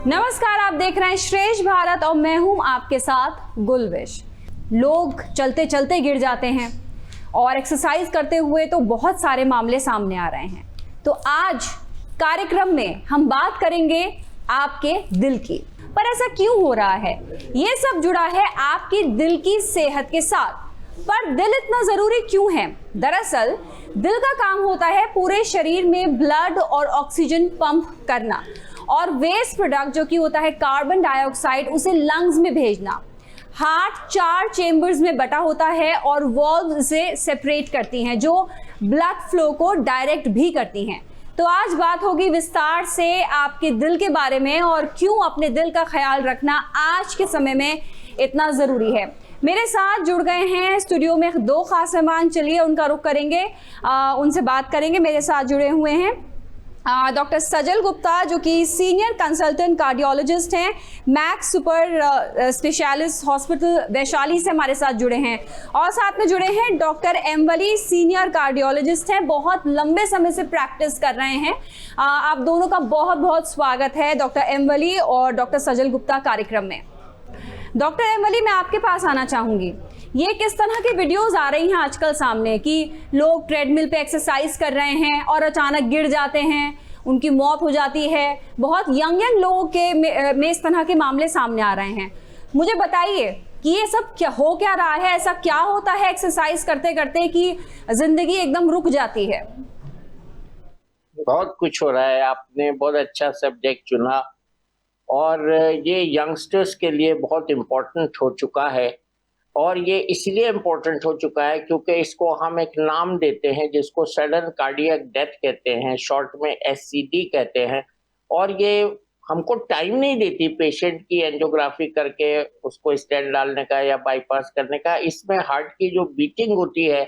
नमस्कार, आप देख रहे हैं श्रेष्ठ भारत और मैं हूं आपके साथ गुलविश। लोग चलते चलते गिर जाते हैं और एक्सरसाइज करते हुए तो बहुत सारे मामले सामने आ रहे हैं। तो आज कार्यक्रम में हम बात करेंगे आपके दिल की। पर ऐसा क्यों हो रहा है? ये सब जुड़ा है आपकी दिल की सेहत के साथ। पर दिल इतना जरूरी क्यों है? दरअसल दिल का काम होता है पूरे शरीर में ब्लड और ऑक्सीजन पंप करना और वेस्ट प्रोडक्ट जो कि होता है कार्बन डाइऑक्साइड उसे लंग्स में भेजना। हार्ट 4 चेंबर्स में बटा होता है और वॉल्व से सेपरेट करती हैं जो ब्लड फ्लो को डायरेक्ट भी करती हैं। तो आज बात होगी विस्तार से आपके दिल के बारे में और क्यों अपने दिल का ख्याल रखना आज के समय में इतना ज़रूरी है। मेरे साथ जुड़ गए हैं स्टूडियो में 2 खास मेहमान। चलिए उनका रुख करेंगे, उनसे बात करेंगे। मेरे साथ जुड़े हुए हैं डॉक्टर सजल गुप्ता जो कि सीनियर कंसल्टेंट कार्डियोलॉजिस्ट हैं, max super specialist hospital Vaishali से हमारे साथ जुड़े हैं। और साथ में जुड़े हैं डॉक्टर एमवली, सीनियर कार्डियोलॉजिस्ट हैं, बहुत लंबे समय से प्रैक्टिस कर रहे हैं। आप दोनों का बहुत बहुत स्वागत है डॉक्टर एमवली और डॉक्टर सजल गुप्ता कार्यक्रम में। डॉक्टर एमवली, मैं आपके पास आना चाहूँगी। ये किस तरह की वीडियोस आ रही हैं आजकल सामने कि लोग ट्रेडमिल पे एक्सरसाइज कर रहे हैं और अचानक गिर जाते हैं, उनकी मौत हो जाती है। बहुत यंग लोगों के में इस तरह के मामले सामने आ रहे हैं। मुझे बताइए कि ये सब क्या रहा है? ऐसा क्या होता है एक्सरसाइज करते करते कि जिंदगी एकदम रुक जाती है? बहुत कुछ हो रहा है। आपने बहुत अच्छा सब्जेक्ट चुना और ये यंगस्टर्स के लिए बहुत इम्पोर्टेंट हो चुका है। और ये इसलिए इम्पोर्टेंट हो चुका है क्योंकि इसको हम एक नाम देते हैं जिसको सडन कार्डियक डेथ कहते हैं, शॉर्ट में एससीडी कहते हैं। और ये हमको टाइम नहीं देती पेशेंट की एंजियोग्राफी करके उसको स्टेंट डालने का या बाईपास करने का। इसमें हार्ट की जो बीटिंग होती है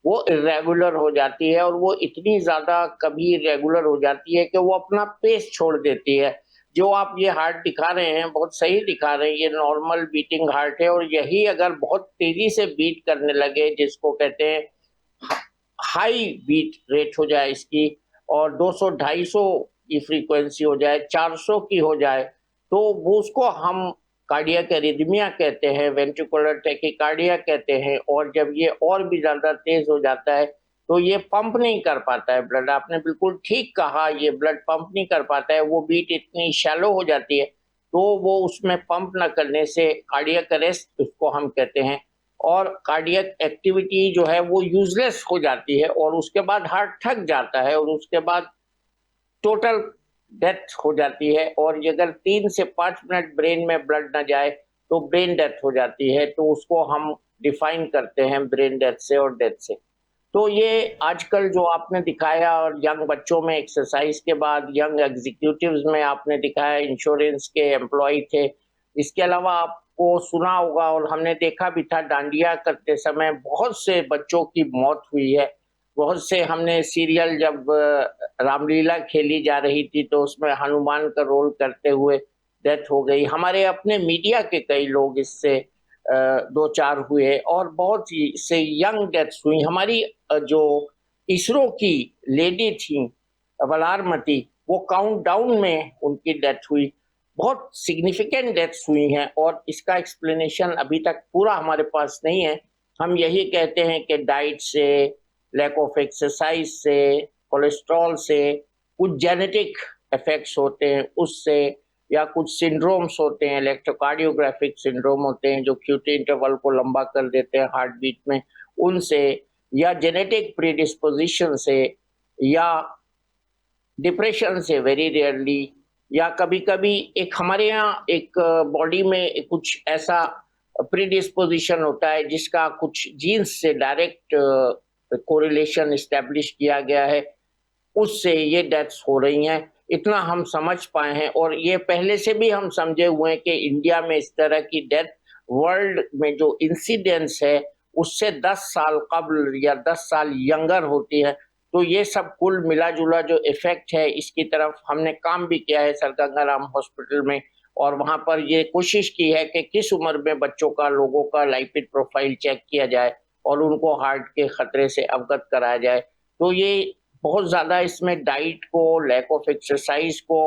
वो इरेगुलर हो जाती है और वो इतनी ज़्यादा कभी इरेगुलर हो जाती है कि वो अपना पेस छोड़ देती है। जो आप ये हार्ट दिखा रहे हैं बहुत सही दिखा रहे हैं, ये नॉर्मल बीटिंग हार्ट है। और यही अगर बहुत तेजी से बीट करने लगे, जिसको कहते हैं हाई बीट रेट हो जाए इसकी, और 200-250 की फ्रीक्वेंसी हो जाए, 400 की हो जाए, तो वो उसको हम कार्डियक एरिथमिया कहते हैं, वेंट्रिकुलर टैकीकार्डिया कहते हैं। और जब ये और भी ज्यादा तेज हो जाता है तो ये पंप नहीं कर पाता है ब्लड। आपने बिल्कुल ठीक कहा, ये ब्लड पंप नहीं कर पाता है, वो बीट इतनी शैलो हो जाती है तो वो उसमें पंप न करने से कार्डियक अरेस्ट उसको हम कहते हैं। और कार्डियक एक्टिविटी जो है वो यूजलेस हो जाती है और उसके बाद हार्ट थक जाता है और उसके बाद टोटल डेथ हो जाती है। और अगर 3 से 5 मिनट ब्रेन में ब्लड न जाए तो ब्रेन डेथ हो जाती है। तो उसको हम डिफाइन करते हैं ब्रेन डेथ से और डेथ से। तो ये आजकल जो आपने दिखाया और यंग बच्चों में एक्सरसाइज के बाद, यंग एग्जीक्यूटिव्स में आपने दिखाया, इंश्योरेंस के एम्प्लॉय थे। इसके अलावा आपको सुना होगा और हमने देखा भी था, डांडिया करते समय बहुत से बच्चों की मौत हुई है। बहुत से हमने सीरियल जब रामलीला खेली जा रही थी तो उसमें हनुमान का रोल करते हुए डेथ हो गई। हमारे अपने मीडिया के कई लोग इससे 2-4 हुए और बहुत ही से यंग डेथ्स हुई। हमारी जो इसरो की लेडी थी वलारमती, वो काउंटडाउन में उनकी डेथ हुई। बहुत सिग्निफिकेंट डेथ्स हुई हैं और इसका एक्सप्लेनेशन अभी तक पूरा हमारे पास नहीं है। हम यही कहते हैं कि डाइट से, लैक ऑफ एक्सरसाइज से, कोलेस्ट्रॉल से, कुछ जेनेटिक इफेक्ट्स होते हैं उससे, या कुछ सिंड्रोम्स होते हैं, इलेक्ट्रोकार्डियोग्राफिक सिंड्रोम होते हैं जो क्यूटी इंटरवल को लंबा कर देते हैं हार्ट बीट में, उनसे, या जेनेटिक प्रीडिस्पोजिशन से, या डिप्रेशन से वेरी रेयरली, या कभी कभी एक हमारे यहाँ एक बॉडी में कुछ ऐसा प्रीडिस्पोजिशन होता है जिसका कुछ जीन्स से डायरेक्ट कोरिलेशन इस्टेब्लिश किया गया है, उससे ये डेथ्स हो रही हैं। इतना हम समझ पाए हैं। और ये पहले से भी हम समझे हुए हैं कि इंडिया में इस तरह की डेथ वर्ल्ड में जो इंसिडेंस है उससे 10 साल कबल या 10 साल यंगर होती है। तो ये सब कुल मिला जुला जो इफेक्ट है, इसकी तरफ हमने काम भी किया है सर गंगाराम हॉस्पिटल में। और वहाँ पर ये कोशिश की है कि किस उम्र में बच्चों का, लोगों का लाइपिड प्रोफाइल चेक किया जाए और उनको हार्ट के खतरे से अवगत कराया जाए। तो ये बहुत ज़्यादा इसमें डाइट को, लैक ऑफ एक्सरसाइज को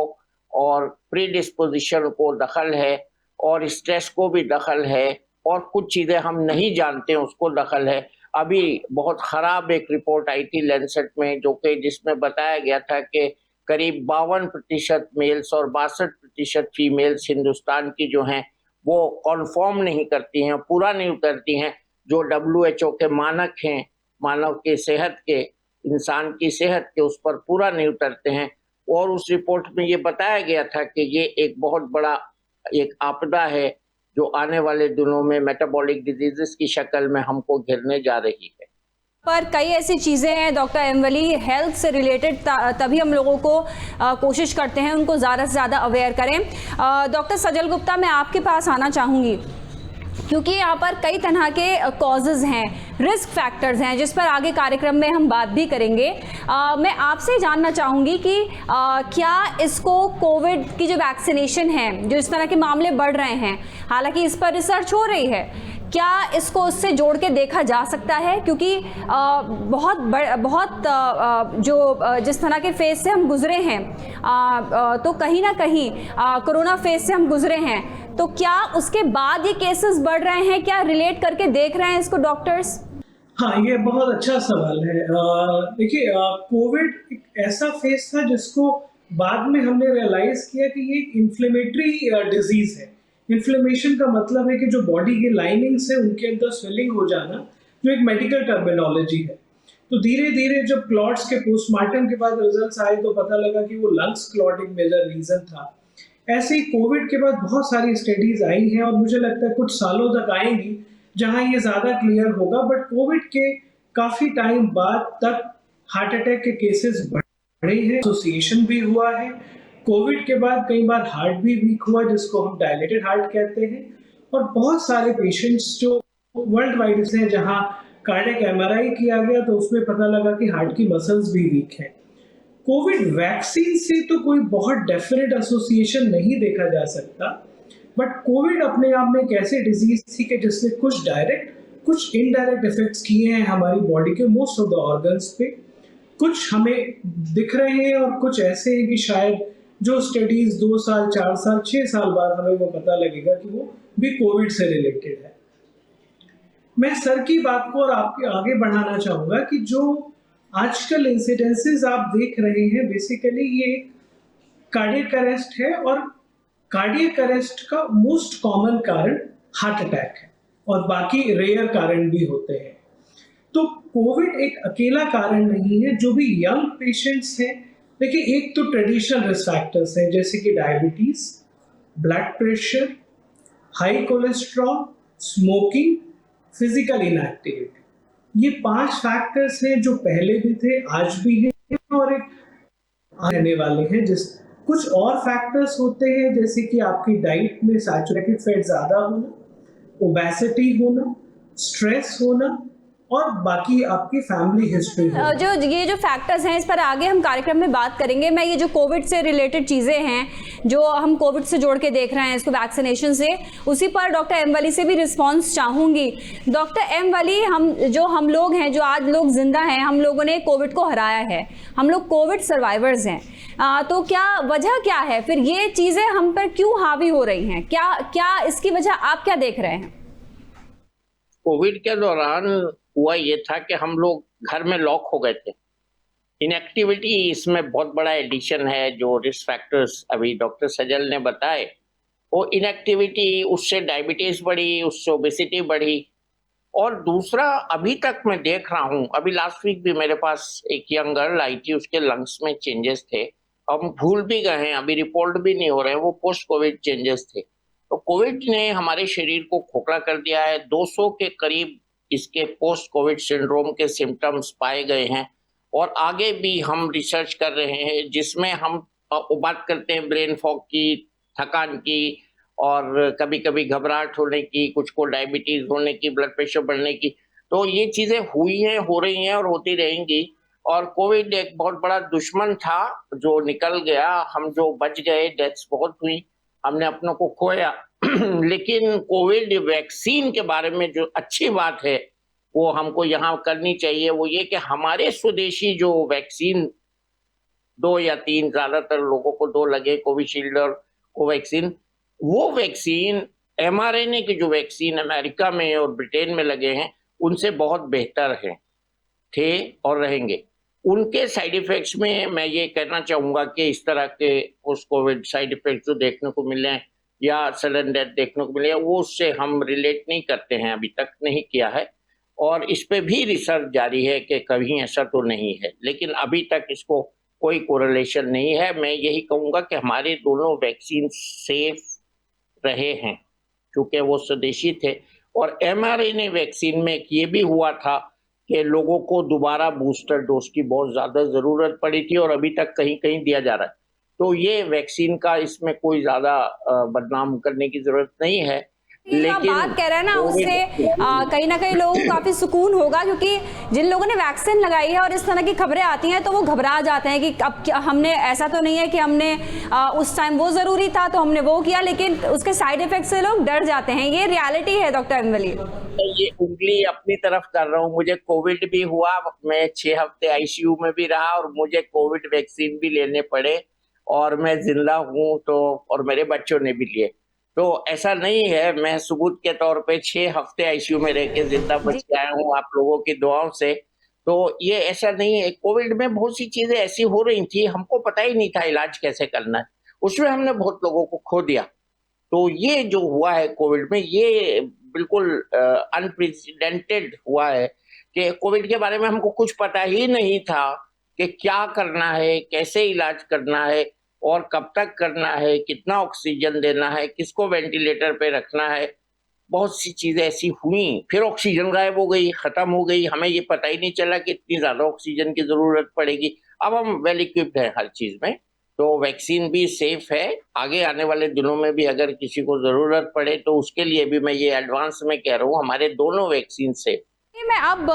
और प्रीडिस्पोजिशन को दखल है और स्ट्रेस को भी दखल है और कुछ चीज़ें हम नहीं जानते हैं उसको दखल है। अभी बहुत खराब एक रिपोर्ट आई थी लैंसेट में जो कि जिसमें बताया गया था कि करीब 52% मेल्स और 62% फीमेल्स हिंदुस्तान की जो हैं वो कॉन्फर्म नहीं करती हैं, पूरा नहीं उतरती हैं जो WHO के मानक हैं मानव की सेहत के, इंसान की सेहत के, उस पर पूरा नहीं उतरते हैं। और उस रिपोर्ट में ये बताया गया था कि ये एक बहुत बड़ा एक आपदा है जो आने वाले दिनों में मेटाबॉलिक डिजीजेस की शक्ल में हमको घेरने जा रही है। पर कई ऐसी चीज़ें हैं डॉक्टर एमवली, हेल्थ से रिलेटेड, तभी हम लोगों को कोशिश करते हैं उनको ज़्यादा से ज़्यादा अवेयर करें। डॉक्टर सजल गुप्ता, मैं आपके पास आना चाहूँगी क्योंकि यहाँ पर कई तरह के कॉजेज़ हैं, रिस्क फैक्टर्स हैं जिस पर आगे कार्यक्रम में हम बात भी करेंगे। मैं आपसे जानना चाहूँगी कि क्या इसको कोविड की जो वैक्सीनेशन है, जो इस तरह के मामले बढ़ रहे हैं, हालांकि इस पर रिसर्च हो रही है, क्या इसको उससे जोड़ के देखा जा सकता है? क्योंकि जिस तरह के फेज से हम गुजरे हैं, तो कहीं ना कहीं कोरोना फेज से हम गुजरे हैं, तो क्या उसके बाद ये केसेस बढ़ रहे हैं? क्या रिलेट करके देख रहे हैं इसको डॉक्टर्स? हाँ, ये बहुत अच्छा सवाल है। देखिए, कोविड एक ऐसा फेज था जिसको बाद में हमने रियलाइज किया कि ये एक इन्फ्लेमेटरी डिजीज है। इन्फ्लेमेशन का मतलब है कि जो बॉडी के लाइनिंग्स है उनके अंदर स्वेलिंग हो जाना, जो एक मेडिकल टर्मिनोलॉजी है। तो धीरे धीरे जब क्लॉट्स के पोस्टमार्टम के बाद रिजल्ट्स आए तो पता लगा कि वो लंग्स क्लॉट एक मेजर रीजन था। ऐसे ही कोविड के बाद बहुत सारी स्टडीज आई हैं और मुझे लगता है कुछ सालों तक आएंगी जहां ये ज़्यादा क्लियर होगा। बट कोविड के काफ़ी टाइम बाद तक हार्ट अटैक के केसेस बढ़े हैं, एसोसिएशन भी हुआ है। कोविड के बाद कई बार हार्ट भी वीक हुआ जिसको हम डायलेटेड हार्ट कहते हैं, और बहुत सारे पेशेंट्स जो वर्ल्ड वाइड हैं जहां कार्डियक एमआरआई किया गया तो उसमें पता लगा कि हार्ट की मसल्स भी वीक हैं। कोविड वैक्सीन से तो कोई बहुत डेफिनेट एसोसिएशन नहीं देखा जा सकता, बट कोविड अपने आप में एक ऐसी डिजीज थी कि जिसने कुछ डायरेक्ट कुछ इनडायरेक्ट इफेक्ट्स किए हैं हमारी बॉडी के मोस्ट ऑफ द ऑर्गन्स पे। कुछ हमें दिख रहे हैं और कुछ ऐसे हैं कि शायद जो स्टडीज 2 साल 4 साल 6 साल बाद हमें वो पता लगेगा कि वो भी कोविड से रिलेटेड है। मैं सर की बात को और आपके आगे बढ़ाना चाहूँगा कि जो आजकल इंसिडेंसेस आप देख रहे हैं, बेसिकली ये कार्डियक अरेस्ट है, और कार्डियक अरेस्ट का मोस्ट कॉमन कारण हार्ट अटैक है और बाकी रेयर कारण भी होते हैं। तो कोविड एक अकेला कारण नहीं है। जो भी यंग पेशेंट्स हैं, देखिए, एक तो ट्रेडिशनल रिस्क फैक्टर्स हैं जैसे कि diabetes, blood pressure, high cholesterol, smoking, physical inactivity. ये 5 फैक्टर्स हैं जो पहले भी थे, आज भी हैं और एक आने वाले हैं। कुछ और फैक्टर्स होते हैं जैसे कि आपकी डाइट में सैचुरेटेड फैट ज़्यादा होना, ओबेसिटी होना, स्ट्रेस होना, और बाकी आपकी फैमिली हिस्ट्री। ये जो फैक्टर्स हैं इस पर आगे हम कार्यक्रम में बात करेंगे। मैं ये जो कोविड से रिलेटेड चीज़ें हैं जो हम कोविड से जोड़ के देख रहे हैं इसको वैक्सीनेशन से, उसी पर डॉक्टर एम वली से भी रिस्पांस चाहूँगी। डॉक्टर एम वली, हम लोग हैं जो आज लोग जिंदा हैं, हम लोगों ने कोविड को हराया है, हम लोग कोविड सर्वाइवर्स हैं, तो क्या वजह क्या है फिर ये चीज़ें हम पर क्यों हावी हो रही हैं? क्या इसकी वजह आप क्या देख रहे हैं? कोविड के दौरान हुआ ये था कि हम लोग घर में लॉक हो गए थे। इनएक्टिविटी इसमें बहुत बड़ा एडिशन है। जो रिस्क फैक्टर्स अभी डॉक्टर सजल ने बताए, वो इनएक्टिविटी, उससे डायबिटीज बढ़ी, उससे ओबेसिटी बढ़ी। और दूसरा, अभी तक मैं देख रहा हूँ, अभी लास्ट वीक भी मेरे पास एक यंग गर्ल आई थी, उसके लंग्स में चेंजेस थे, हम भूल भी गए हैं, अभी रिपोर्ट भी नहीं हो रहे हैं, वो पोस्ट कोविड चेंजेस थे। तो कोविड ने हमारे शरीर को खोखला कर दिया है। 200 के करीब इसके पोस्ट कोविड सिंड्रोम के सिम्टम्स पाए गए हैं और आगे भी हम रिसर्च कर रहे हैं जिसमें हम बात करते हैं ब्रेन फॉग की, थकान की, और कभी कभी घबराहट होने की, कुछ को डायबिटीज होने की, ब्लड प्रेशर बढ़ने की। तो ये चीज़ें हुई हैं, हो रही हैं और होती रहेंगी। और कोविड एक बहुत बड़ा दुश्मन था जो निकल गया, हम जो बच गए, डेथ्स बहुत हुई, हमने अपनों को खोया। लेकिन कोविड वैक्सीन के बारे में जो अच्छी बात है वो हमको यहाँ करनी चाहिए, वो ये कि हमारे स्वदेशी जो वैक्सीन 2 या 3, ज्यादातर लोगों को 2 लगे कोविशील्ड और कोवैक्सीन। वो वैक्सीन mRNA की जो वैक्सीन अमेरिका में और ब्रिटेन में लगे हैं उनसे बहुत बेहतर हैं, थे और रहेंगे। उनके साइड इफेक्ट्स में मैं ये कहना चाहूंगा कि इस तरह के पोस्ट कोविड साइड इफेक्ट्स जो देखने को मिले हैं या सडन डेथ देखने को मिले हैं, वो उससे हम रिलेट नहीं करते हैं, अभी तक नहीं किया है। और इस पे भी रिसर्च जारी है कि कहीं ऐसा तो नहीं है, लेकिन अभी तक इसको कोई कोरिलेशन नहीं है। मैं यही कहूंगा कि हमारे दोनों वैक्सीन सेफ रहे हैं क्योंकि वो स्वदेशी थे। और mRNA वैक्सीन में ये भी हुआ था कि लोगों को दोबारा बूस्टर डोज की बहुत ज्यादा जरूरत पड़ी थी और अभी तक कहीं कहीं दिया जा रहा है। तो ये वैक्सीन का इसमें कोई ज्यादा बदनाम करने की जरूरत नहीं है। जो आप बात कह रहे हैं ना, उससे कहीं ना कहीं लोगों को काफी सुकून होगा, क्योंकि जिन लोगों ने वैक्सीन लगाई है और इस तरह की खबरें आती हैं तो वो घबरा जाते हैं कि अब हमने, ऐसा तो नहीं है कि हमने उस टाइम वो जरूरी था तो हमने वो किया, लेकिन उसके साइड इफेक्ट से लोग डर जाते हैं। ये रियलिटी है डॉक्टर एम्बली। ये उंगली अपनी तरफ कर रहा हूँ, मुझे कोविड भी हुआ, मैं 6 हफ्ते आईसीयू में भी रहा और मुझे कोविड वैक्सीन भी लेने पड़े और मैं जिंदा हूँ, तो और मेरे बच्चों ने भी लिए। तो ऐसा नहीं है, मैं सबूत के तौर पे 6 हफ्ते आईसीयू में रह के जिंदा बच के आया हूँ आप लोगों की दुआओं से। तो ये ऐसा नहीं है। कोविड में बहुत सी चीजें ऐसी हो रही थी, हमको पता ही नहीं था इलाज कैसे करना है, उसमें हमने बहुत लोगों को खो दिया। तो ये जो हुआ है कोविड में, ये बिल्कुल अनप्रेसिडेंटेड हुआ है कि कोविड के बारे में हमको कुछ पता ही नहीं था कि क्या करना है, कैसे इलाज करना है और कब तक करना है, कितना ऑक्सीजन देना है, किसको वेंटिलेटर पे रखना है। बहुत सी चीजें ऐसी हुई, फिर ऑक्सीजन गायब हो गई, खत्म हो गई, हमें ये पता ही नहीं चला कि इतनी ज्यादा ऑक्सीजन की जरूरत पड़ेगी। अब हम वेल इक्विप्ड हैं हर चीज में, तो वैक्सीन भी सेफ है। आगे आने वाले दिनों में भी अगर किसी को जरूरत पड़े तो उसके लिए भी मैं ये एडवांस में कह रहा हूँ, हमारे दोनों वैक्सीन सेफ। मैं अब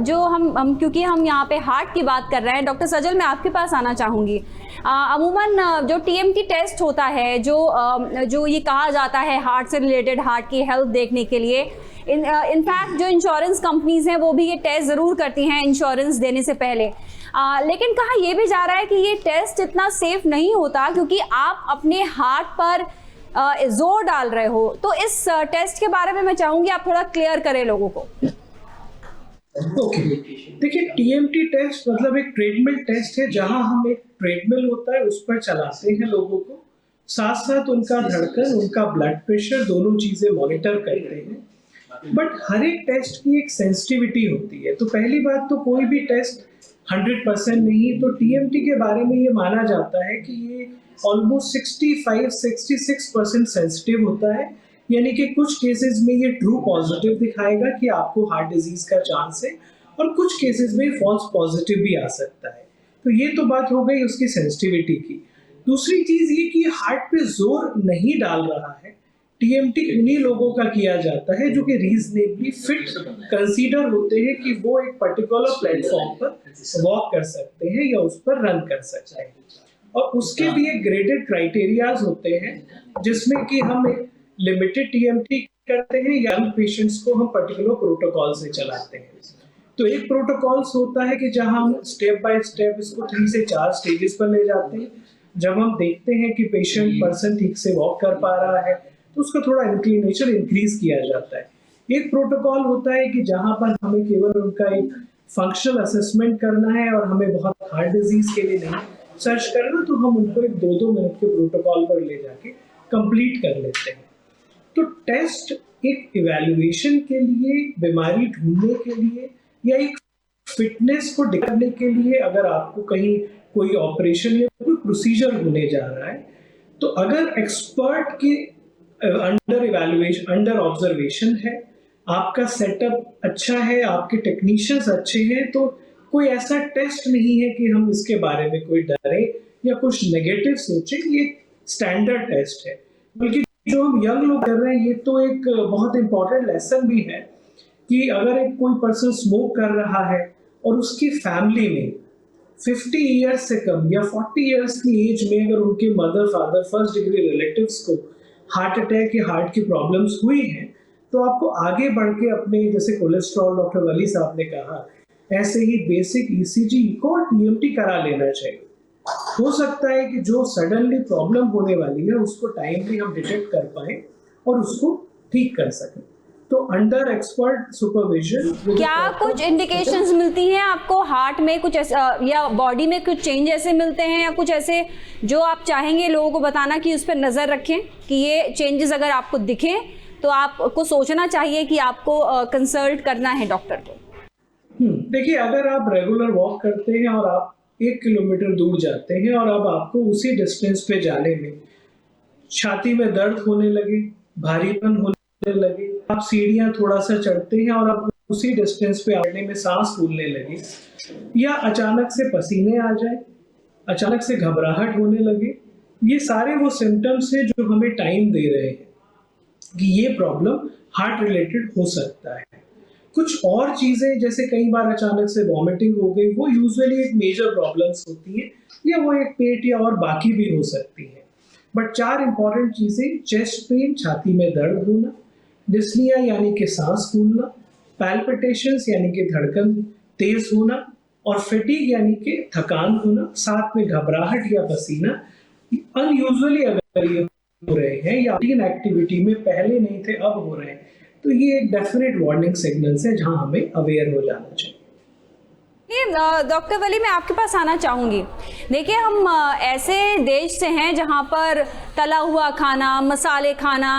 जो हम क्योंकि हम यहाँ पे हार्ट की बात कर रहे हैं, डॉक्टर सजल मैं आपके पास आना चाहूँगी। अमूमन जो टीएमटी टेस्ट होता है, जो ये कहा जाता है हार्ट से रिलेटेड, हार्ट की हेल्थ देखने के लिए, इनफैक्ट जो इंश्योरेंस कंपनीज हैं वो भी ये टेस्ट ज़रूर करती हैं इंश्योरेंस देने से पहले। लेकिन कहा यह भी जा रहा है कि ये टेस्ट इतना सेफ नहीं होता क्योंकि आप अपने हार्ट पर जोर डाल रहे हो। तो इस टेस्ट के बारे में मैं चाहूँगी आप थोड़ा क्लियर करें लोगों को। ओके, देखिए टीएमटी टेस्ट मतलब एक ट्रेडमिल टेस्ट है जहां हम एक ट्रेडमिल होता है उस पर चलाते हैं लोगों को, साथ साथ उनका धड़कन, उनका ब्लड प्रेशर, दोनों चीजें मॉनिटर करते हैं। बट हर एक टेस्ट की एक सेंसिटिविटी होती है। तो पहली बात तो कोई भी टेस्ट 100% नहीं, तो टीएमटी के बारे में ये माना जाता है कि ये ऑलमोस्ट 65-66% सेंसिटिव होता है, यानी कि कुछ केसेस में ये ट्रू पॉजिटिव दिखाएगा कि आपको हार्ट डिजीज का चांस है और कुछ केसेस में फॉल्स पॉजिटिव भी आ सकता है। तो ये तो बात हो गई उसकी सेंसिटिविटी की। दूसरी चीज ये कि हार्ट पे जोर नहीं डाल रहा है। टीएमटी उन्हीं लोगों का किया जाता है जो कि रीजनेबली फिट कंसीडर होते हैं कि वो एक पर्टिकुलर प्लेटफॉर्म पर वॉक कर सकते हैं या उस पर रन कर सकते हैं, और उसके भी एक ग्रेडेड क्राइटेरियाज होते हैं जिसमें कि हम एक लिमिटेड टीएमटी करते हैं, यंग पेशेंट्स को हम पर्टिकुलर प्रोटोकॉल से चलाते हैं। तो एक प्रोटोकॉल्स होता है कि जहां हम स्टेप बाय स्टेप इसको 3 से 4 स्टेजेस पर ले जाते हैं। जब हम देखते हैं कि पेशेंट पर्सन ठीक से वॉक कर पा रहा है तो उसका थोड़ा इंक्लिनेशन इंक्रीज किया जाता है। एक प्रोटोकॉल होता है कि जहां पर हमें केवल उनका एक फंक्शनल असेसमेंट करना है और हमें बहुत हार्ट डिजीज के लिए नहीं सर्च करना, तो हम उनको एक 2-2 मिनट के प्रोटोकॉल पर ले जाके कंप्लीट कर लेते हैं। तो टेस्ट एक इवैल्यूएशन के लिए, बीमारी ढूंढने के लिए या एक फिटनेस को दिखाने के लिए, अगर आपको कहीं कोई ऑपरेशन या कोई प्रोसीजर होने जा रहा है तो अगर एक्सपर्ट के अंडर इवैल्यूएशन, अंडर ऑब्जर्वेशन है, आपका सेटअप अच्छा है, आपके टेक्नीशियंस अच्छे हैं, तो कोई ऐसा टेस्ट नहीं है कि हम इसके बारे में कोई डरे या कुछ नेगेटिव सोचे। ये स्टैंडर्ड टेस्ट है। बल्कि जो हम यंग लोग कर रहे हैं, ये तो एक बहुत इंपॉर्टेंट लेसन भी है कि अगर एक कोई पर्सन स्मोक कर रहा है और उसकी फैमिली में 50 ईयर्स से कम या 40 ईयर्स की एज में अगर उनके mother, father, first degree relatives को हार्ट अटैक या हार्ट की प्रॉब्लम्स हुई हैं, तो आपको आगे बढ़ के अपने, जैसे कोलेस्ट्रॉल डॉक्टर वली साहब ने कहा, ऐसे ही बेसिक ईसीजी, इको और टीएमटी करा लेना चाहिए। हो सकता है कि जो सडनली प्रॉब्लम होने वाली है उसको टाइमली हम डिटेक्ट कर पाए और उसको ठीक कर सकें। तो अंडर एक्सपर्ट सुपरविजन क्या कुछ इंडिकेशंस मिलती हैं आपको हार्ट में कुछ ऐसा या बॉडी में कुछ चेंज ऐसे मिलते हैं या कुछ ऐसे जो आप चाहेंगे लोगों को बताना कि उस पर नज़र रखें कि ये चेंजेस अगर आपको दिखें तो आपको सोचना चाहिए कि आपको कंसल्ट करना है डॉक्टर को? देखिए, अगर आप रेगुलर वॉक करते हैं और आप 1 किलोमीटर दूर जाते हैं और अब आपको उसी डिस्टेंस पे जाने में छाती में दर्द होने लगे, भारीपन होने लगे, आप सीढ़ियां थोड़ा सा चढ़ते हैं और आप उसी डिस्टेंस पे आने में सांस फूलने लगे, या अचानक से पसीने आ जाए, अचानक से घबराहट होने लगे, ये सारे वो सिम्टम्स हैं जो हमें टाइम दे रहे हैं कि ये प्रॉब्लम हार्ट रिलेटेड हो सकता है। कुछ और चीजें जैसे कई बार अचानक से वॉमिटिंग हो गई, वो यूजुअली एक मेजर प्रॉब्लम्स होती है, या वो एक पेट या और बाकी भी हो सकती है। बट 4 इंपॉर्टेंट चीजें, चेस्ट पेन, छाती में दर्द होना, डिस्निया यानी कि सांस फूलना, पैल्पिटेशंस यानी कि धड़कन तेज होना, और फेटीग यानी कि थकान होना, साथ में घबराहट या पसीना अनयूजुअली अगर ये हो रहे हैं या इन एक्टिविटी में पहले नहीं थे अब हो रहे हैं, तो ये एक डेफिनेट वार्निंग सिग्नल्स है जहां हमें अवेयर हो जाना चाहिए। डॉक्टर वली, मैं आपके पास आना चाहूँगी। देखिए, हम ऐसे देश से हैं जहाँ पर तला हुआ खाना, मसाले खाना,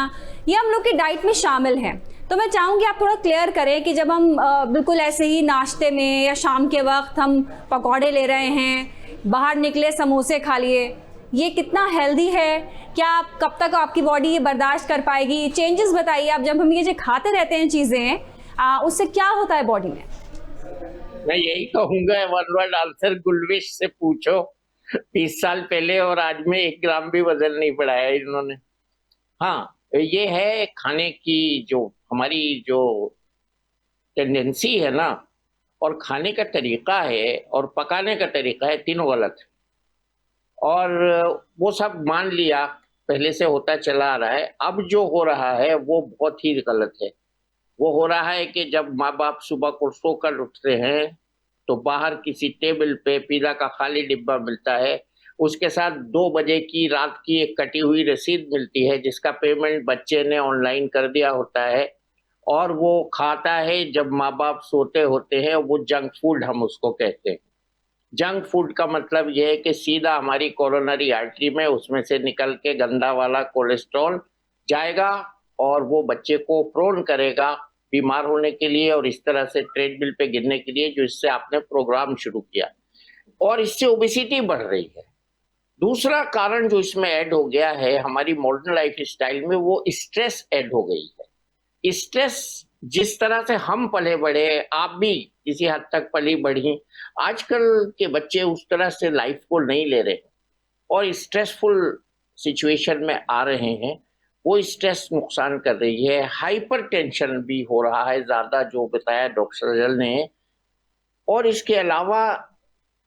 ये हम लोग की डाइट में शामिल है। तो मैं चाहूँगी आप थोड़ा क्लियर करें कि जब हम बिल्कुल ऐसे ही नाश्ते में या शाम के वक्त हम पकौड़े ले रहे हैं, बाहर निकले समोसे खा लिए, ये कितना हेल्दी है? क्या आप कब तक आपकी बॉडी ये बर्दाश्त कर पाएगी? चेंजेस बताइए आप, जब हम ये जो खाते रहते हैं चीज़ें, उससे क्या होता है बॉडी में? मैं यही कहूंगा, वन वर्ड आंसर, गुलविश से पूछो। 30 साल पहले और आज में 1 ग्राम भी वजन नहीं बढ़ाया इन्होंने। हाँ, ये है खाने की जो हमारी जो टेंडेंसी है ना, और खाने का तरीका है और पकाने का तरीका है, तीनों गलत है। और वो सब मान लिया, पहले से होता चला आ रहा है। अब जो हो रहा है वो बहुत ही गलत है। वो हो रहा है कि जब माँ बाप सुबह को सोकर उठते हैं तो बाहर किसी टेबल पे पिज़्ज़ा का खाली डिब्बा मिलता है, उसके साथ 2 बजे की रात की एक कटी हुई रसीद मिलती है जिसका पेमेंट बच्चे ने ऑनलाइन कर दिया होता है, और वो खाता है जब माँ बाप सोते होते हैं। वो जंक फूड हम उसको कहते हैं। जंक फूड का मतलब यह है कि सीधा हमारी कोरोनरी आर्टरी में उसमें से निकल के गंदा वाला कोलेस्ट्रॉल जाएगा और वो बच्चे को प्रोन करेगा बीमार होने के लिए और इस तरह से ट्रेडमिल पे गिरने के लिए, जो इससे आपने प्रोग्राम शुरू किया, और इससे ओबेसिटी बढ़ रही है। दूसरा कारण जो इसमें ऐड हो गया है हमारी मॉडर्न लाइफ स्टाइल में, वो स्ट्रेस ऐड हो गई है। स्ट्रेस जिस तरह से हम पले बढ़े, आप भी किसी हद तक पली बढ़ी, आजकल के बच्चे उस तरह से लाइफ को नहीं ले रहे और स्ट्रेसफुल सिचुएशन में आ रहे हैं। वो स्ट्रेस नुकसान कर रही है। हाइपर टेंशन भी हो रहा है ज़्यादा, जो बताया डॉक्टर सजल ने। और इसके अलावा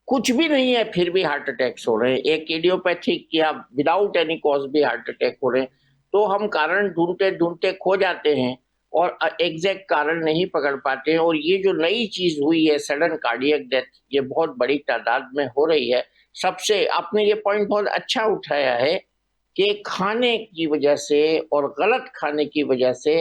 कुछ भी नहीं है फिर भी हार्ट अटैक्स हो रहे हैं। एक इडियोपैथिक या विदाउट एनी कॉज भी हार्ट अटैक हो रहे हैं। तो हम कारण ढूंढते ढूंढते खो जाते हैं और एग्जैक्ट कारण नहीं पकड़ पाते हैं। और ये जो नई चीज हुई है सडन कार्डियक डेथ, ये बहुत बड़ी तादाद में हो रही है। सबसे आपने ये पॉइंट बहुत अच्छा उठाया है कि खाने की वजह से और गलत खाने की वजह से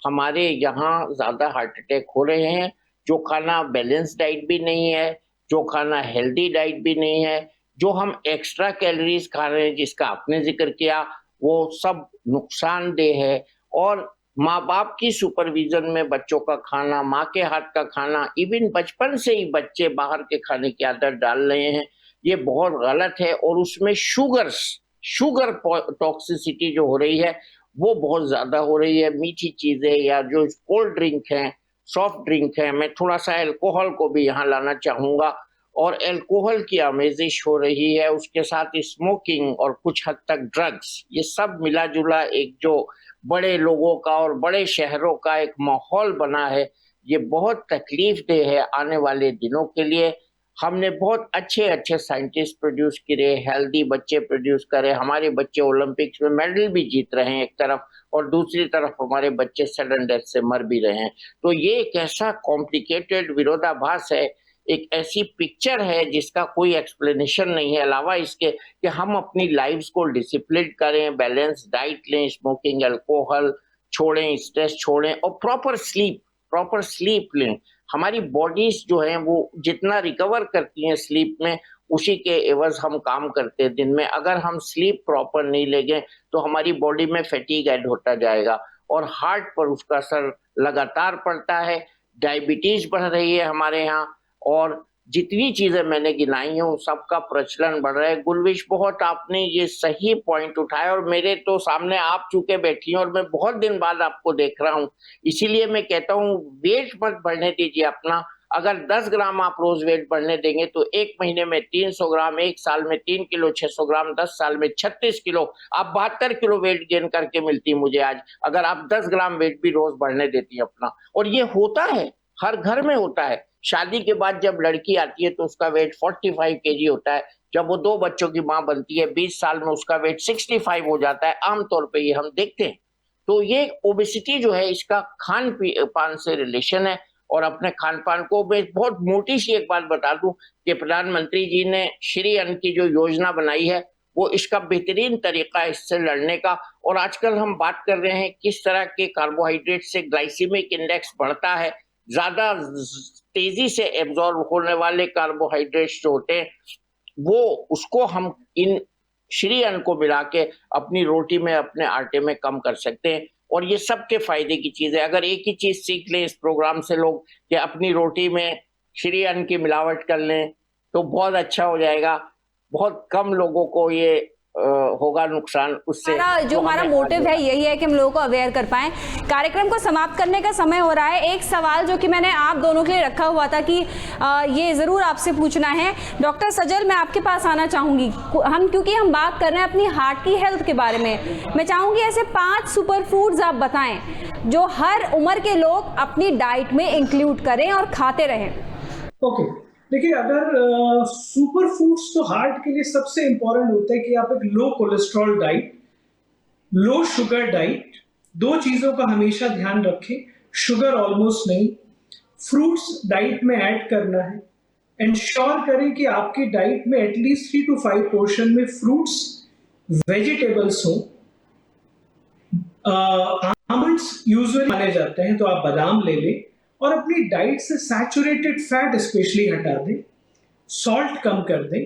हमारे यहाँ ज्यादा हार्ट अटैक हो रहे हैं। जो खाना बैलेंस डाइट भी नहीं है, जो खाना हेल्दी डाइट भी नहीं है, जो हम एक्स्ट्रा कैलोरीज खा रहे हैं जिसका आपने जिक्र किया, वो सब नुकसानदेह है। और माँ बाप की सुपरविजन में बच्चों का खाना, माँ के हाथ का खाना, इवन बचपन से ही बच्चे बाहर के खाने की आदत डाल रहे हैं, ये बहुत गलत है। और उसमें शुगर टॉक्सिसिटी जो हो रही है वो बहुत ज्यादा हो रही है। मीठी चीजें या जो कोल्ड ड्रिंक है, सॉफ्ट ड्रिंक है, मैं थोड़ा सा अल्कोहल को भी यहाँ लाना चाहूंगा। और अल्कोहल की आमेजिश हो रही है, उसके साथ स्मोकिंग और कुछ हद तक ड्रग्स, ये सब मिला जुला एक जो बड़े लोगों का और बड़े शहरों का एक माहौल बना है, ये बहुत तकलीफदेह है आने वाले दिनों के लिए। हमने बहुत अच्छे अच्छे साइंटिस्ट प्रोड्यूस करे, हेल्दी बच्चे प्रोड्यूस करे, हमारे बच्चे ओलंपिक्स में मेडल भी जीत रहे हैं एक तरफ, और दूसरी तरफ हमारे बच्चे सडन डेथ से मर भी रहे हैं। तो ये एक ऐसा कॉम्प्लिकेटेड विरोधाभास है एक ऐसी पिक्चर है जिसका कोई एक्सप्लेनेशन नहीं है, अलावा इसके कि हम अपनी लाइफ्स को डिसिप्लिन करें, बैलेंस डाइट लें, स्मोकिंग, अल्कोहल छोड़ें, स्ट्रेस छोड़ें और प्रॉपर स्लीप लें। हमारी बॉडीज जो है वो जितना रिकवर करती हैं स्लीप में, उसी के एवज हम काम करते हैं दिन में। अगर हम स्लीप प्रॉपर नहीं लेंगे तो हमारी बॉडी में फैटीग ऐड होता जाएगा और हार्ट पर उसका असर लगातार पड़ता है। डायबिटीज बढ़ रही है हमारे यहाँ, और जितनी चीजें मैंने गिनाई हैं उन सबका प्रचलन बढ़ रहा है। गुलविश, बहुत आपने ये सही पॉइंट उठाया, और मेरे तो सामने आप चुके बैठी हैं और मैं बहुत दिन बाद आपको देख रहा हूँ, इसीलिए मैं कहता हूँ वेट मत बढ़ने दीजिए अपना। अगर 10 ग्राम आप रोज वेट बढ़ने देंगे तो एक महीने में 300 ग्राम, एक साल में 3 किलो 600 ग्राम, 10 साल में 36 किलो, आप 72 किलो वेट गेन करके मिलती मुझे आज, अगर आप 10 ग्राम वेट भी रोज बढ़ने देती अपना। और ये होता है, हर घर में होता है। शादी के बाद जब लड़की आती है तो उसका वेट 45 केजी होता है, जब वो 2 बच्चों की माँ बनती है 20 साल में उसका वेट 65 हो जाता है, आमतौर पे ये हम देखते हैं। तो ये ओबेसिटी जो है इसका खान पान से रिलेशन है। और अपने खान पान को मैं बहुत मोटी सी एक बात बता दूं कि प्रधानमंत्री जी ने श्री अन्न की जो योजना बनाई है वो इसका बेहतरीन तरीका है इससे लड़ने का। और आजकल हम बात कर रहे हैं किस तरह के कार्बोहाइड्रेट से ग्लाइसीमिक इंडेक्स बढ़ता है, ज्यादा तेजी से एब्जॉर्ब होने वाले कार्बोहाइड्रेट्स जो होते हैं वो उसको हम इन श्री अन्न को मिला के अपनी रोटी में, अपने आटे में कम कर सकते हैं। और ये सबके फायदे की चीज है। अगर एक ही चीज सीख लें इस प्रोग्राम से लोग कि अपनी रोटी में श्री अन्न की मिलावट कर लें तो बहुत अच्छा हो जाएगा। बहुत कम लोगों को ये होगा नुकसान उससे। जो हमारा मोटिव है यही है कि हम लोगों को अवेयर कर पाएं। कार्यक्रम को समाप्त करने का समय हो रहा है। एक सवाल जो कि मैंने आप दोनों के लिए रखा हुआ था कि ये ज़रूर आपसे पूछना है। डॉक्टर सजल, मैं आपके पास आना चाहूँगी। क्योंकि हम बात कर रहे हैं अपनी हार्ट की हेल्थ के बारे में, मैं चाहूँगी ऐसे 5 सुपर फूड्स आप बताएं जो हर उम्र के लोग अपनी डाइट में इंक्लूड करें और खाते रहें। ओके, देखिए, अगर सुपर फूड्स तो हार्ट के लिए सबसे इंपॉर्टेंट होता है कि आप एक low cholesterol diet, low sugar diet, 2 चीजों का हमेशा ध्यान रखें। शुगर ऑलमोस्ट नहीं, फ्रूट्स डाइट में ऐड करना है। इंश्योर करें कि आपकी डाइट में एटलीस्ट 3 to 5 पोर्शन में फ्रूट्स, वेजिटेबल्स हो। आमंड्स यूजुअली माने जाते हैं तो आप बादाम ले लें और अपनी डाइट से सैचुरेटेड फैट स्पेशली हटा दें, सॉल्ट कम कर दें।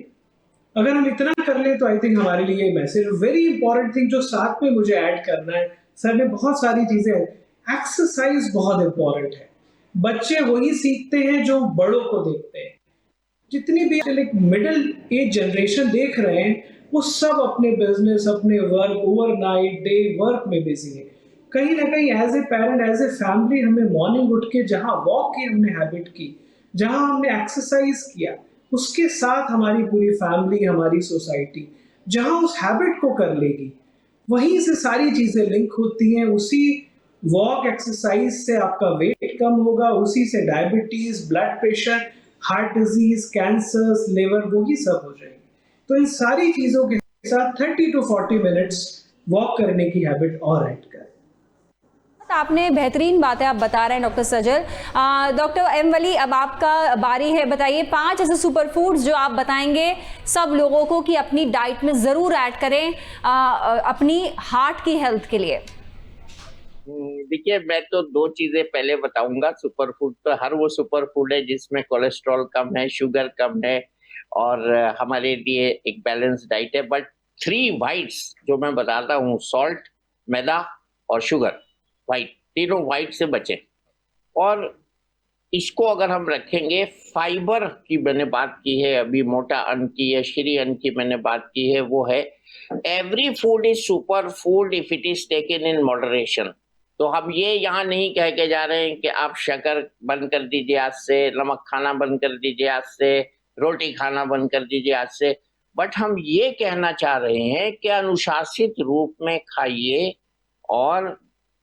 अगर हम इतना कर लें तो आई थिंक हमारे लिए मैसेज। वेरी इंपॉर्टेंट थिंग जो साथ में मुझे ऐड करना है, सर ने बहुत सारी चीजें, एक्सरसाइज बहुत इंपॉर्टेंट है। बच्चे वही सीखते हैं जो बड़ों को देखते हैं। जितनी भी मिडिल एज जनरेशन देख रहे हैं वो सब अपने बिजनेस, अपने वर्क, ओवरनाइट डे वर्क में बिजी है। कहीं ना कहीं as a parent, as a family, हमें मॉर्निंग उठ के जहाँ वॉक की हमने हैबिट की, जहाँ हमने एक्सरसाइज किया, उसके साथ हमारी पूरी फैमिली, हमारी सोसाइटी जहाँ उस हैबिट को कर लेगी, वहीं से सारी चीजें लिंक होती हैं। उसी वॉक एक्सरसाइज से आपका वेट कम होगा, उसी से diabetes, blood pressure, heart disease, cancers, liver, वही सब हो जाएंगे। तो इन सारी चीजों के साथ 30 to 40 मिनट्स वॉक करने की हैबिट और ऐड करें। आपने बेहतरीन बातें आप बता रहे हैं डॉक्टर सजल। डॉक्टर एम वली, अब आपका बारी है। बताइए 5 ऐसे सुपर फूड्स जो आप बताएंगे सब लोगों को कि अपनी डाइट में ज़रूर ऐड करें अपनी हार्ट की हेल्थ के लिए। देखिए, मैं तो 2 चीजें पहले बताऊंगा। सुपर फूड तो हर वो सुपर फूड है जिसमें कोलेस्ट्रॉल कम है, शुगर कम है और हमारे लिए एक बैलेंस डाइट है। बट 3 वाइट्स जो मैं बताता हूँ, सॉल्ट, मैदा और शुगर, वाइट, तीनों वाइट से बचें। और इसको अगर हम रखेंगे, फाइबर की मैंने बात की है, अभी मोटा अन्न की या श्री अन्न की मैंने बात की है, वो है every food is super food if it is taken in moderation. तो हम ये यहाँ नहीं कह के जा रहे हैं कि आप शक्कर बंद कर दीजिए आज से, नमक खाना बंद कर दीजिए आज से, रोटी खाना बंद कर दीजिए आज से, बट हम ये कहना चाह रहे हैं कि अनुशासित रूप में खाइए और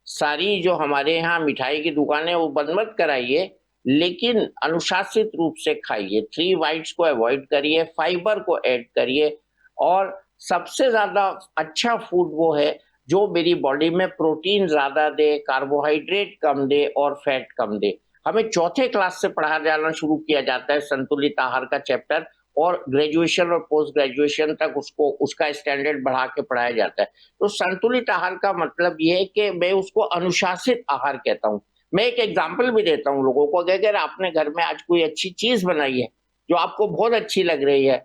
सारी जो हमारे यहाँ मिठाई की दुकानें वो बंद मत कराइए, लेकिन अनुशासित रूप से खाइए। 3 वाइट्स को अवॉइड करिए, फाइबर को ऐड करिए और सबसे ज्यादा अच्छा फूड वो है जो मेरी बॉडी में प्रोटीन ज्यादा दे, कार्बोहाइड्रेट कम दे और फैट कम दे। हमें चौथे क्लास से पढ़ाया जाना शुरू किया जाता है संतुलित आहार का चैप्टर, और ग्रेजुएशन और पोस्ट ग्रेजुएशन तक उसको उसका स्टैंडर्ड बढ़ा के पढ़ाया जाता है। तो संतुलित आहार का मतलब ये है कि मैं उसको अनुशासित आहार कहता हूँ। मैं एक एग्जाम्पल भी देता हूँ लोगों को कि अगर आपने घर में आज कोई अच्छी चीज बनाई है जो आपको बहुत अच्छी लग रही है,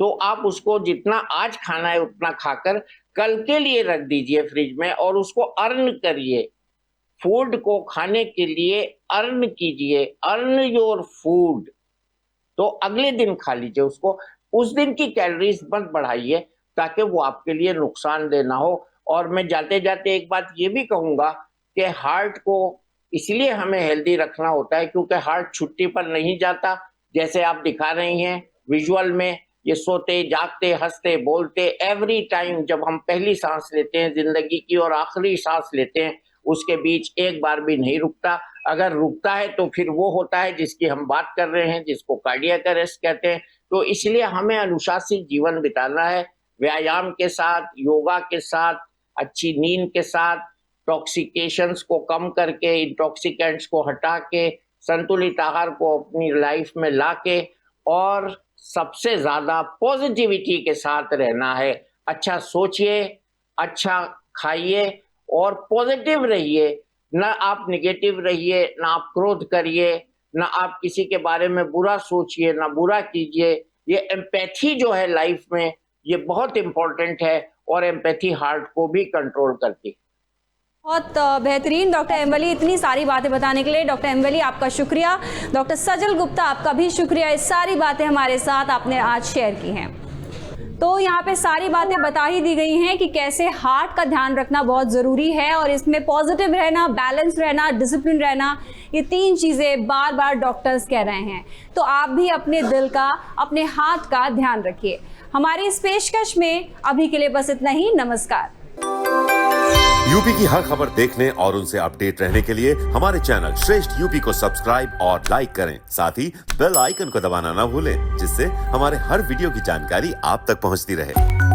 तो आप उसको जितना आज खाना है उतना खाकर कल के लिए रख दीजिए फ्रिज में, और उसको अर्न करिए। फूड को खाने के लिए अर्न कीजिए, अर्न योर फूड। तो अगले दिन खा लीजिए उसको, उस दिन की कैलोरीज मत बढ़ाइए ताकि वो आपके लिए नुकसानदेह ना हो। और मैं जाते जाते एक बात ये भी कहूंगा कि हार्ट को इसलिए हमें हेल्दी रखना होता है क्योंकि हार्ट छुट्टी पर नहीं जाता। जैसे आप दिखा रही हैं विजुअल में, ये सोते जागते हंसते बोलते एवरी टाइम, जब हम पहली सांस लेते हैं जिंदगी की और आखिरी सांस लेते हैं, उसके बीच एक बार भी नहीं रुकता। अगर रुकता है तो फिर वो होता है जिसकी हम बात कर रहे हैं, जिसको कार्डियक अरेस्ट कहते हैं। तो इसलिए हमें अनुशासित जीवन बिताना है, व्यायाम के साथ, योगा के साथ, अच्छी नींद के साथ, टॉक्सिकेशंस को कम करके, इंटॉक्सिकेंट्स को हटा के, संतुलित आहार को अपनी लाइफ में लाके, और सबसे ज्यादा पॉजिटिविटी के साथ रहना है। अच्छा सोचिए, अच्छा खाइए और पॉजिटिव रहिए, ना आप निगेटिव रहिए, ना आप क्रोध करिए, ना आप किसी के बारे में बुरा सोचिए, ना बुरा कीजिए। ये एम्पैथी जो है लाइफ में, ये बहुत इंपॉर्टेंट है, और एम्पैथी हार्ट को भी कंट्रोल करती है। बहुत बेहतरीन डॉक्टर एमवली, इतनी सारी बातें बताने के लिए। डॉक्टर एमवली आपका शुक्रिया। डॉक्टर सजल गुप्ता आपका भी शुक्रिया, ये सारी बातें हमारे साथ आपने आज शेयर की हैं। तो यहाँ पे सारी बातें बता ही दी गई हैं कि कैसे हार्ट का ध्यान रखना बहुत ज़रूरी है, और इसमें पॉजिटिव रहना, बैलेंस रहना, डिसिप्लिन रहना, ये 3 चीज़ें बार बार डॉक्टर्स कह रहे हैं। तो आप भी अपने दिल का, अपने हार्ट का ध्यान रखिए। हमारी इस पेशकश में अभी के लिए बस इतना ही। नमस्कार। यूपी की हर खबर देखने और उनसे अपडेट रहने के लिए हमारे चैनल श्रेष्ठ यूपी को सब्सक्राइब और लाइक करें। साथ ही बेल आइकन को दबाना ना भूलें, जिससे हमारे हर वीडियो की जानकारी आप तक पहुंचती रहे।